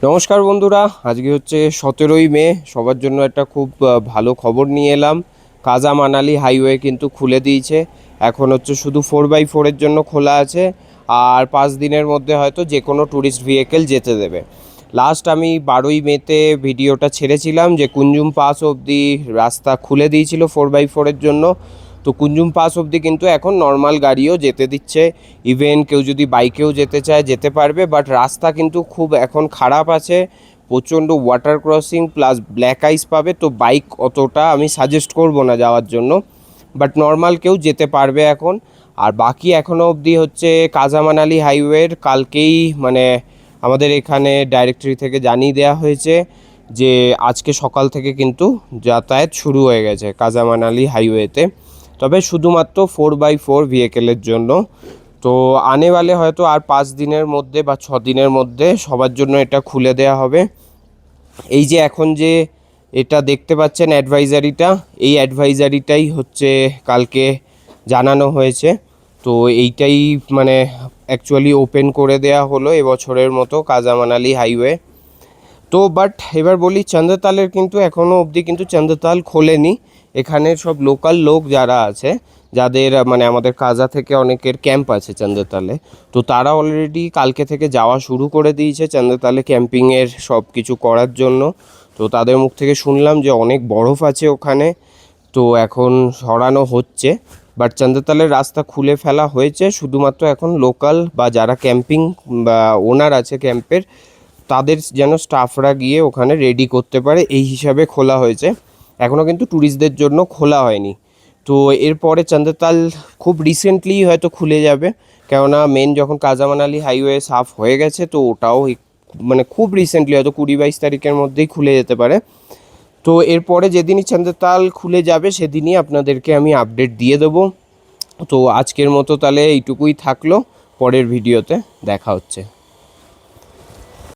নমস্কার বন্ধুরা, আজকে হচ্ছে 17ই মে। সবার জন্য একটা খুব ভালো খবর নিয়ে এলাম। কাজা মানালি হাইওয়ে কিন্তু খুলে দিয়েছে। এখন হচ্ছে শুধু 4x4-এর জন্য খোলা আছে, আর 5 দিনের মধ্যে হয়তো যে কোনো ট্যুরিস্ট ভেহিকেল যেতে দেবে। লাস্ট আমি 12ই মেতে ভিডিওটা ছেড়েছিলাম যে কুঞ্জুম পাস অবধি রাস্তা খুলে দিয়েছিল 4x4-এর জন্য। তো কুঞ্জুম পাস অবধি কিন্তু এখন নর্মাল গাড়িও যেতে দিচ্ছে। ইভেন কেউ যদি বাইকেও যেতে চায় যেতে পারবে, বাট রাস্তা কিন্তু খুব এখন খারাপ আছে। প্রচণ্ড ওয়াটার ক্রসিং প্লাস ব্ল্যাক আইস পাবে, তো বাইক অতটা আমি সাজেস্ট করব না যাওয়ার জন্য, বাট নর্মাল কেউ যেতে পারবে এখন। আর বাকি এখনও অবধি হচ্ছে কাজা মানালি হাইওয়ের কালকেই মানে আমাদের এখানে ডাইরেক্টরি থেকে জানিয়ে দেওয়া হয়েছে যে আজকে সকাল থেকে কিন্তু যাতায়াত শুরু হয়ে গেছে কাজা মানালি হাইওয়েতে, তবে শুধুমাত্র 4x4 ভেহিকেলের জন্য। তো আনেওয়ালে হয়তো আর 5 দিনের মধ্যে বা 6 দিনের মধ্যে সবার জন্য এটা খুলে দেওয়া হবে। এই যে এখন যে এটা দেখতে পাচ্ছেন অ্যাডভাইজারিটা, এই অ্যাডভাইজারিটাই হচ্ছে কালকে জানানো হয়েছে। তো এইটাই মানে অ্যাকচুয়ালি ওপেন করে দেয়া হলো এবছরের মতো কাজা মানালি হাইওয়ে। তো বাট এবার বলি, চন্দ্রতালের কিন্তু এখনও অবধি কিন্তু চন্দ্রতাল খোলেনি। এখানের সব লোকাল লোক যারা আছে, যাদের মানে আমাদের কাজা থেকে অনেকের ক্যাম্প আছে চন্দ্রতালে, তো তারা অলরেডি কালকে থেকে যাওয়া শুরু করে দিয়েছে চন্দ্রতালে ক্যাম্পিংয়ের সব কিছু করার জন্য। তো তাদের মুখ থেকে শুনলাম যে অনেক বরফ আছে ওখানে, তো এখন সরানো হচ্ছে। বাট চন্দ্রতালের রাস্তা খুলে ফেলা হয়েছে, শুধুমাত্র এখন লোকাল বা যারা ক্যাম্পিং বা ওনার আছে ক্যাম্পের, তাদের যেন স্টাফরা গিয়ে ওখানে রেডি করতে পারে এই হিসাবে খোলা হয়েছে। এখনও কিন্তু ট্যুরিস্টদের জন্য খোলা হয়নি। তো এরপরে চন্দ্রতাল খুব রিসেন্টলি হয়তো খুলে যাবে, কেননা মেন যখন কাজা মানালি হাইওয়ে সাফ হয়ে গেছে, তো ওটাও মানে খুব রিসেন্টলি হয়তো 20-22 তারিখের মধ্যেই খুলে যেতে পারে। তো এরপরে যেদিনই চন্দ্রতাল খুলে যাবে সেদিনই আপনাদেরকে আমি আপডেট দিয়ে দেবো। তো আজকের মতো তাহলে এইটুকুই থাকলো, পরের ভিডিওতে দেখা হচ্ছে।